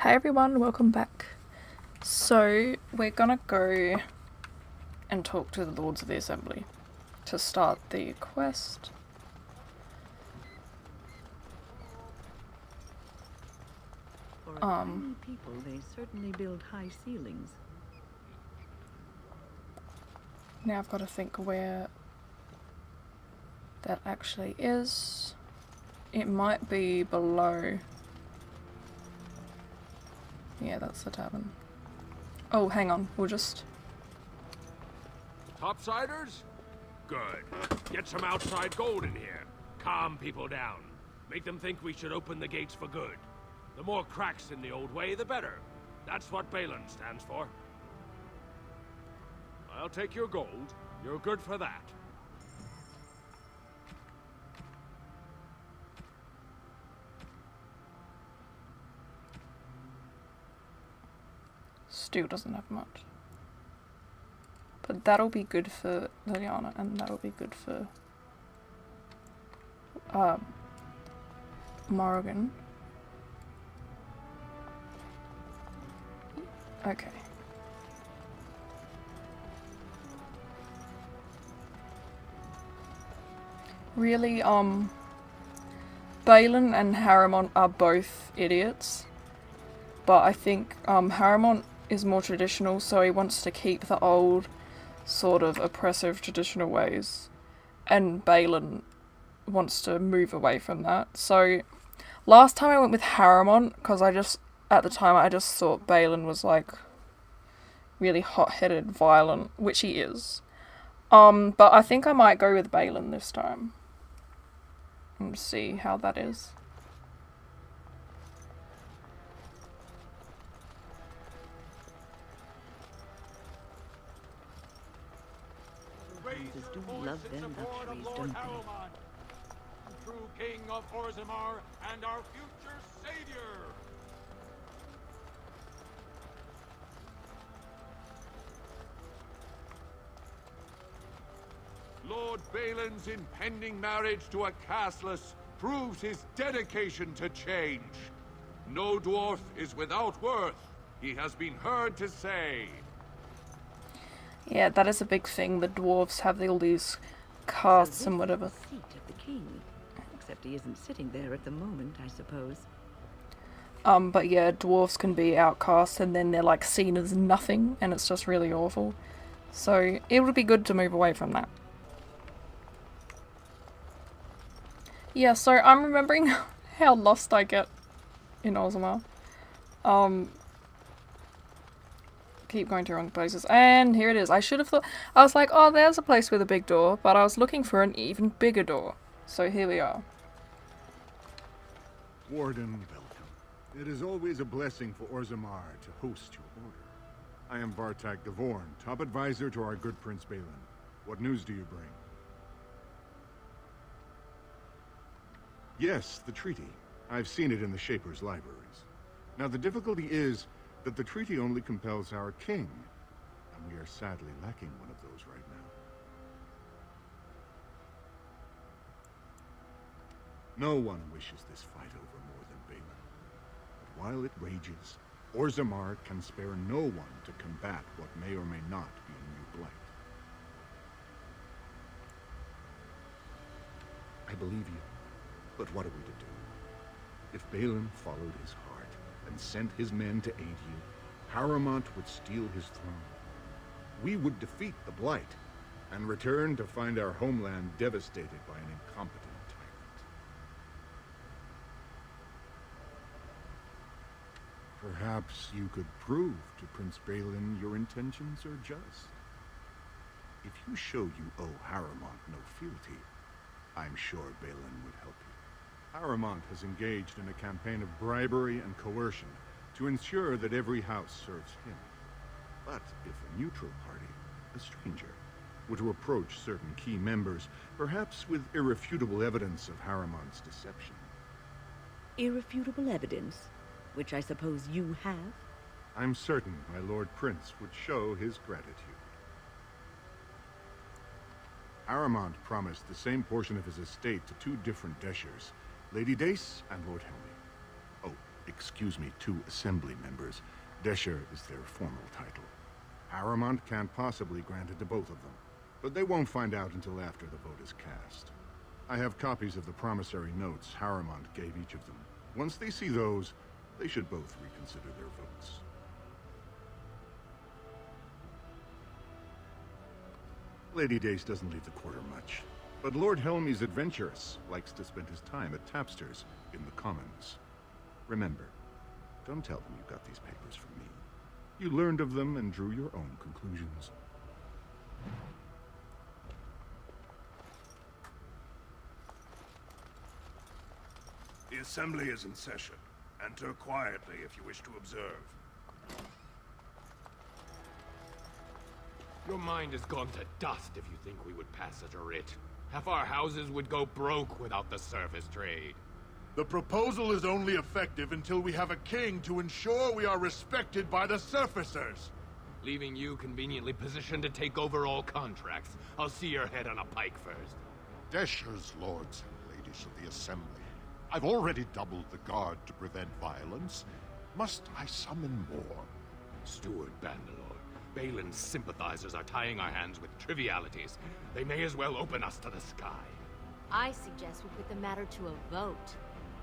Hey everyone, welcome back. So, we're gonna go and talk to the Lords of the Assembly to start the quest. For a tiny people, they certainly build high ceilings. Now I've got to think where that actually is. It might be below. Yeah, that's the tavern. Oh, hang on, we'll just... Topsiders? Good. Get some outside gold in here. Calm people down. Make them think we should open the gates for good. The more cracks in the old way, the better. That's what Balin stands for. I'll take your gold. You're good for that. Still doesn't have much. But that'll be good for Liliana, and that'll be good for Morrigan. Okay. Really, Balin and Harrimont are both idiots. But I think Harrimont is more traditional, so he wants to keep the old, sort of oppressive traditional ways. And Balin wants to move away from that. So, last time I went with Harrimont, because at the time I just thought Balin was like really hot-headed, violent, which he is. But I think I might go with Balin this time. And see how that is. Princes do love their luxuries, don't they? The true king of Orzammar and our future savior! Lord Balin's impending marriage to a castless proves his dedication to change. No dwarf is without worth, he has been heard to say. Yeah, that is a big thing. The dwarves have all these castes and whatever. The seat of the king. Except he isn't sitting there at the moment, I suppose. But yeah, dwarves can be outcasts and then they're like seen as nothing, and it's just really awful. So it would be good to move away from that. Yeah, so I'm remembering how lost I get in Orzammar. Keep going to wrong places. And here it is. I should have thought... I was like, oh, there's a place with a big door, but I was looking for an even bigger door. So here we are. Warden, welcome. It is always a blessing for Orzammar to host your order. I am Vartak Devorn, top advisor to our good Prince Balin. What news do you bring? Yes, the treaty. I've seen it in the Shaper's libraries. Now the difficulty is that the treaty only compels our king, and we are sadly lacking one of those right now. No one wishes this fight over more than Balin. But while it rages, Orzammar can spare no one to combat what may or may not be a new blight. I believe you, but what are we to do? If Balin followed his heart and sent his men to aid you, Harrimont would steal his throne. We would defeat the Blight and return to find our homeland devastated by an incompetent tyrant. Perhaps you could prove to Prince Balin your intentions are just. If you show you owe Harrimont no fealty, I'm sure Balin would help you. Harrimont has engaged in a campaign of bribery and coercion to ensure that every house serves him. But if a neutral party, a stranger, were to approach certain key members, perhaps with irrefutable evidence of Harrimont's deception. Irrefutable evidence, which I suppose you have? I'm certain my Lord Prince would show his gratitude. Harrimont promised the same portion of his estate to two different Deshers, Lady Dace and Lord Henry. Oh, excuse me, 2 assembly members. Desher is their formal title. Harrimont can't possibly grant it to both of them, but they won't find out until after the vote is cast. I have copies of the promissory notes Harrimont gave each of them. Once they see those, they should both reconsider their votes. Lady Dace doesn't leave the quarter much, but Lord Helmy's adventurous, likes to spend his time at Tapster's in the Commons. Remember, don't tell them you got these papers from me. You learned of them and drew your own conclusions. The Assembly is in session. Enter quietly if you wish to observe. Your mind has gone to dust if you think we would pass such a writ. Half our houses would go broke without the surface trade. The proposal is only effective until we have a king to ensure we are respected by the surfacers. Leaving you conveniently positioned to take over all contracts. I'll see your head on a pike first. Desher's lords and ladies of the Assembly. I've already doubled the guard to prevent violence. Must I summon more? Steward Bandalore, Balin's sympathizers are tying our hands with trivialities. They may as well open us to the sky. I suggest we put the matter to a vote.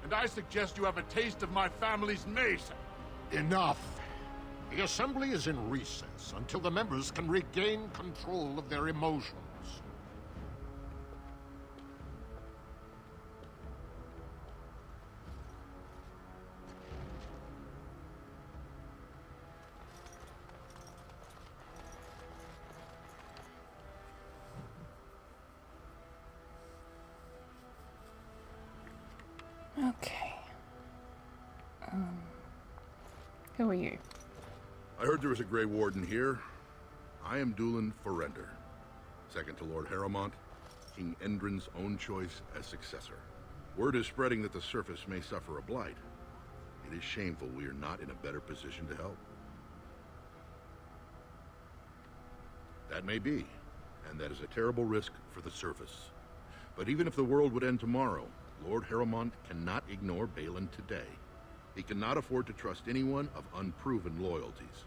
And I suggest you have a taste of my family's mace. Enough! The Assembly is in recess until the members can regain control of their emotions. Okay. Who are you? I heard there was a Grey Warden here. I am Dulin Forrender, second to Lord Harrimont, King Endrin's own choice as successor. Word is spreading that the surface may suffer a blight. It is shameful we are not in a better position to help. That may be, and that is a terrible risk for the surface. But even if the world would end tomorrow, Lord Harrimont cannot ignore Balin today. He cannot afford to trust anyone of unproven loyalties.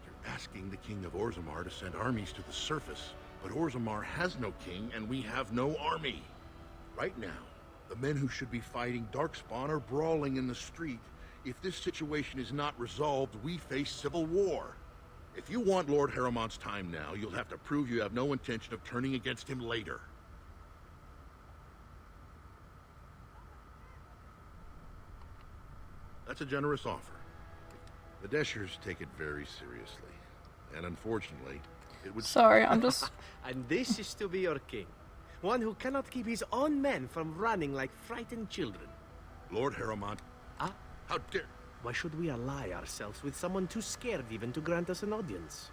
You're asking the King of Orzammar to send armies to the surface, but Orzammar has no king and we have no army. Right now, the men who should be fighting Darkspawn are brawling in the street. If this situation is not resolved, we face civil war. If you want Lord Harrimont's time now, you'll have to prove you have no intention of turning against him later. That's a generous offer. The Deshers take it very seriously. And unfortunately, it would... Sorry, I'm just... And this is to be your king. One who cannot keep his own men from running like frightened children. Lord Harrimont... Ah? How dare... Why should we ally ourselves with someone too scared even to grant us an audience?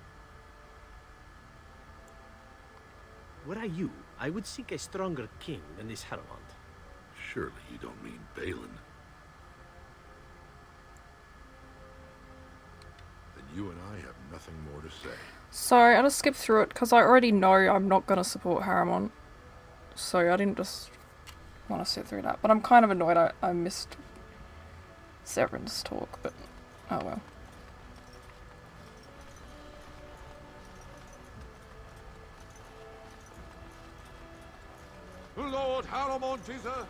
Were I you, I would seek a stronger king than this Harrimont. Surely you don't mean Balin. Then you and I have nothing more to say. Sorry, I just skipped through it because I already know I'm not going to support Harrimont. So I didn't just want to sit through that. But I'm kind of annoyed I missed Severin's talk, but oh well. Lord Harrimont is a...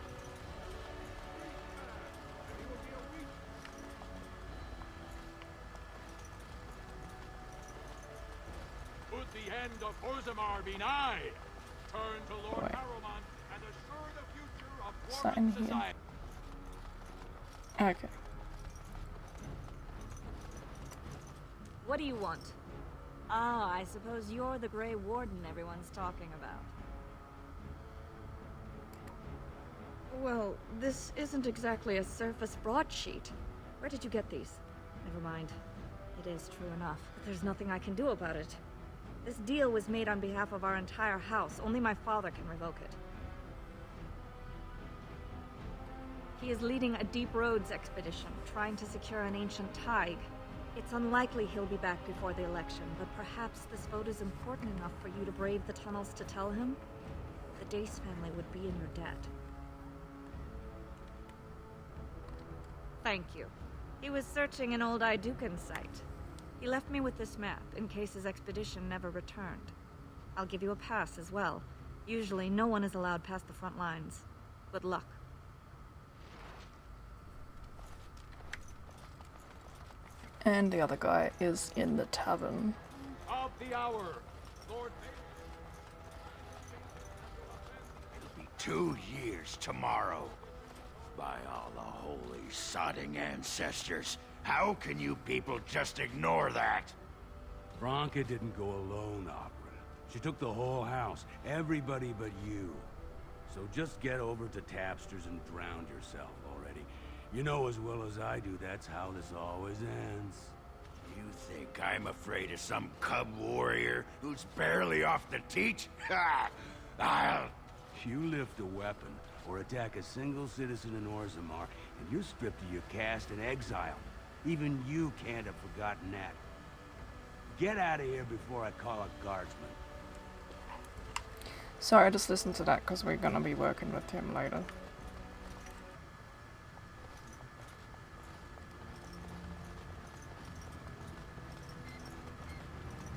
Could the end of Orzammar be nigh? Turn to Lord Boy. Harrimont and assure the future of Is that in Dwarven here? society. Okay. What do you want? Ah, I suppose you're the Grey Warden everyone's talking about. Well, this isn't exactly a surface broadsheet. Where did you get these? Never mind. It is true enough, but there's nothing I can do about it. This deal was made on behalf of our entire house. Only my father can revoke it. He is leading a Deep Roads expedition, trying to secure an ancient tide. It's unlikely he'll be back before the election, but perhaps this vote is important enough for you to brave the tunnels to tell him? the Dace family would be in your debt. Thank you. He was searching an old Idukan site. He left me with this map in case his expedition never returned. I'll give you a pass as well. Usually no one is allowed past the front lines. Good luck. And the other guy is in the tavern. Of the hour, Lord. It'll be 2 years tomorrow. By all the holy sodding ancestors, how can you people just ignore that? Branka didn't go alone, Opera. She took the whole house, everybody but you. So just get over to Tapster's and drown yourself already. You know as well as I do, that's how this always ends. You think I'm afraid of some cub warrior who's barely off the teach? Ha! I'll... You lift a weapon or attack a single citizen in Orzammar, and you're stripped of your caste and exiled. Even you can't have forgotten that. Get out of here before I call a guardsman. Sorry, I just listened to that because we're gonna be working with him later.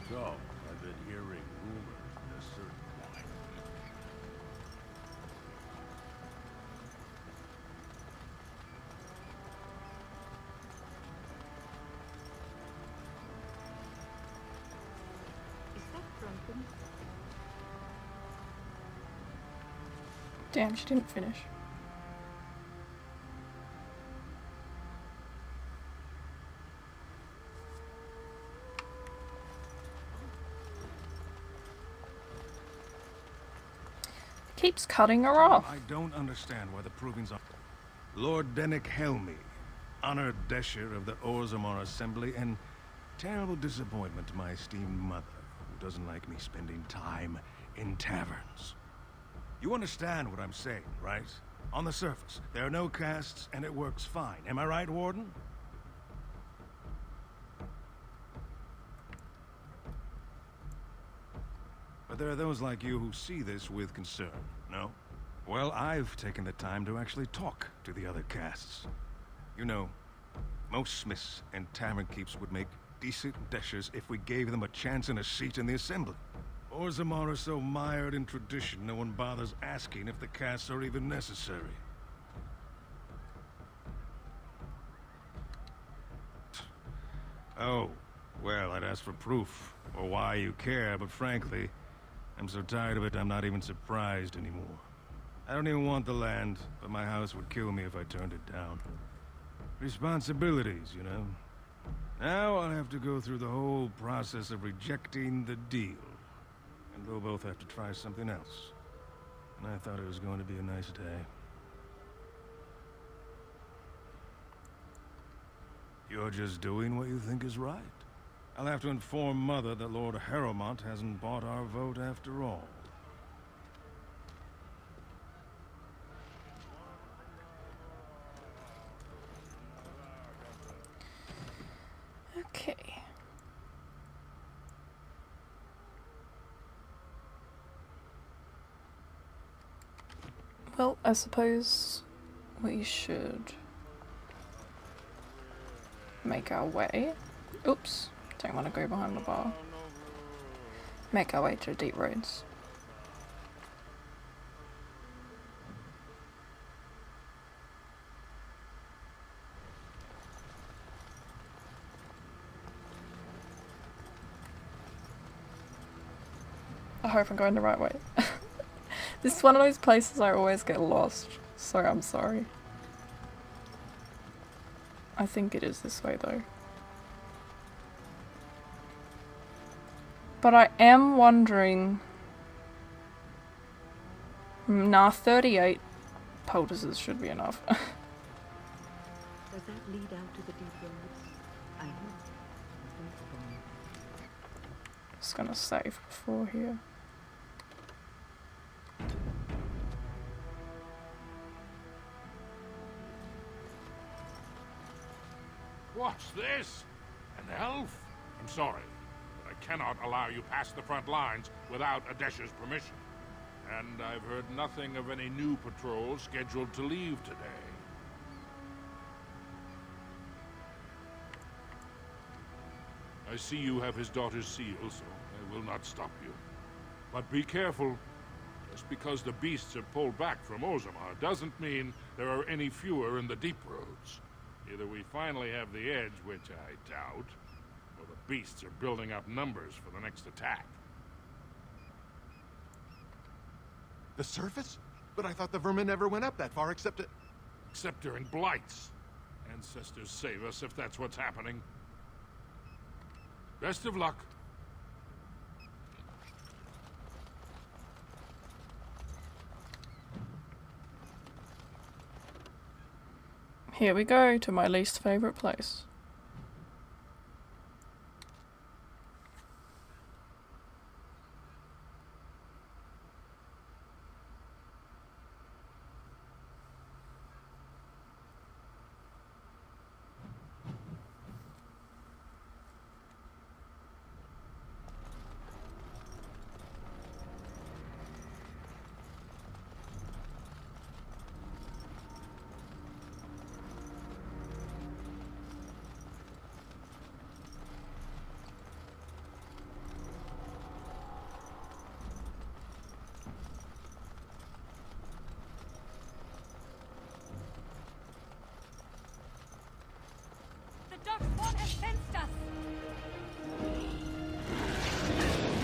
So, I've been hearing rumors that a certain wine. Is that broken? Damn, she didn't finish. Keeps cutting her off. I don't understand why the provings are... Lord Dennick Helmi, honored Desher of the Orzammar Assembly, and terrible disappointment to my esteemed mother, who doesn't like me spending time in taverns. You understand what I'm saying, right? On the surface, there are no castes, and it works fine. Am I right, Warden? But there are those like you who see this with concern, no? Well, I've taken the time to actually talk to the other castes. You know, most smiths and tavern keeps would make decent deshers if we gave them a chance and a seat in the assembly. Orzammar is so mired in tradition, no one bothers asking if the castes are even necessary. Oh, well, I'd ask for proof, or why you care, but frankly, I'm so tired of it I'm not even surprised anymore. I don't even want the land, but my house would kill me if I turned it down. Responsibilities, you know. Now I'll have to go through the whole process of rejecting the deal. And we'll both have to try something else. And I thought it was going to be a nice day. You're just doing what you think is right. I'll have to inform Mother that Lord Harrowmont hasn't bought our vote after all. Okay. Well, I suppose we should make our way. Oops, don't want to go behind the bar. Make our way to Deep Roads. I hope I'm going the right way. This is one of those places I always get lost, so I'm sorry. I think it is this way though. But I am wondering... Nah, 38 poultices should be enough. Does that lead out to the deep roads? I know. Just gonna save before here. What's this? An elf? I'm sorry, but I cannot allow you past the front lines without Adesha's permission. And I've heard nothing of any new patrols scheduled to leave today. I see you have his daughter's seal, so I will not stop you. But be careful. Just because the beasts have pulled back from Orzammar doesn't mean there are any fewer in the deep roads. Either we finally have the edge, which I doubt, or the beasts are building up numbers for the next attack. The surface? But I thought the vermin never went up that far except during blights. Ancestors save us if that's what's happening. Best of luck. Here we go to my least favorite place. Darkspawn has fenced us!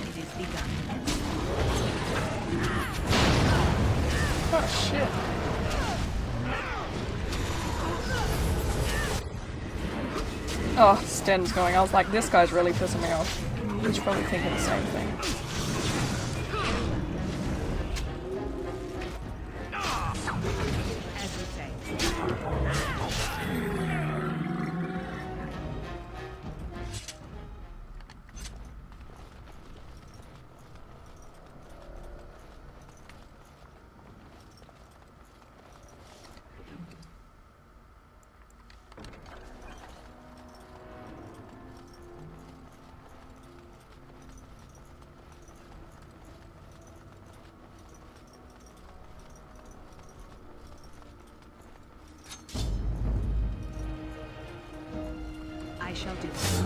It is begun. Oh shit. Oh, Sten's going. I was like, this guy's really pissing me off. He's probably thinking the same thing. As you say. I shall do so.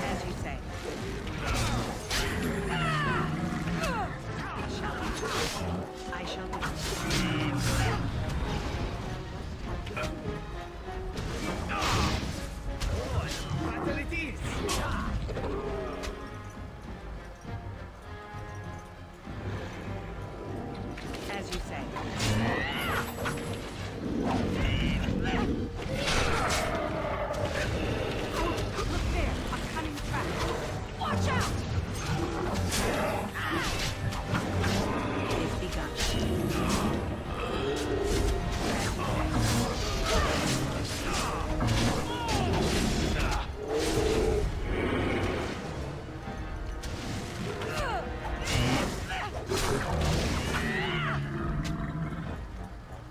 As you say. I shall do so. As you say. Look there, a cunning trap. Watch out! It is begun.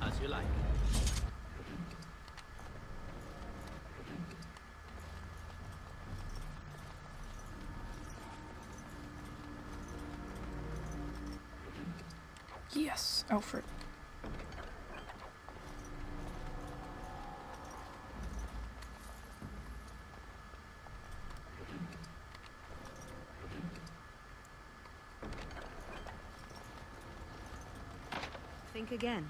As you like. Yes, Alfred. Think again.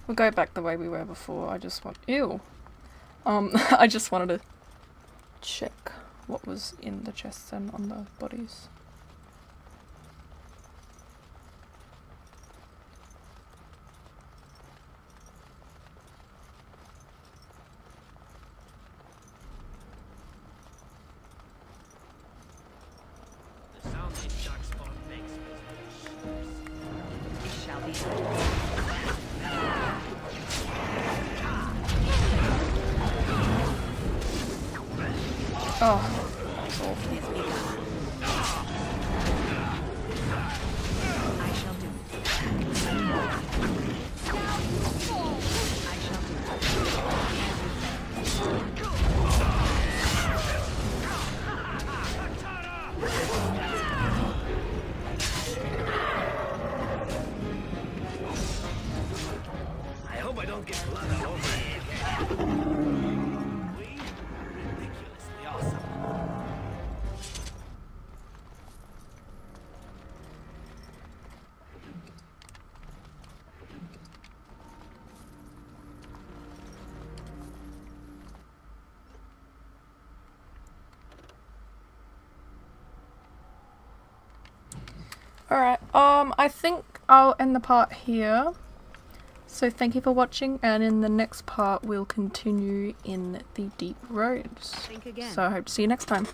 We'll go back the way we were before. I just want... Ew! I just wanted to check what was in the chests and on the bodies. The sound this Darkspawn makes is Oh, that's awful. I shall do it. I shall do it. I hope I don't get blood all over me again. We? Ridiculously awesome. Alright, I think I'll end the part here. So thank you for watching, and in the next part we'll continue in the Deep Roads. Think again. So I hope to see you next time.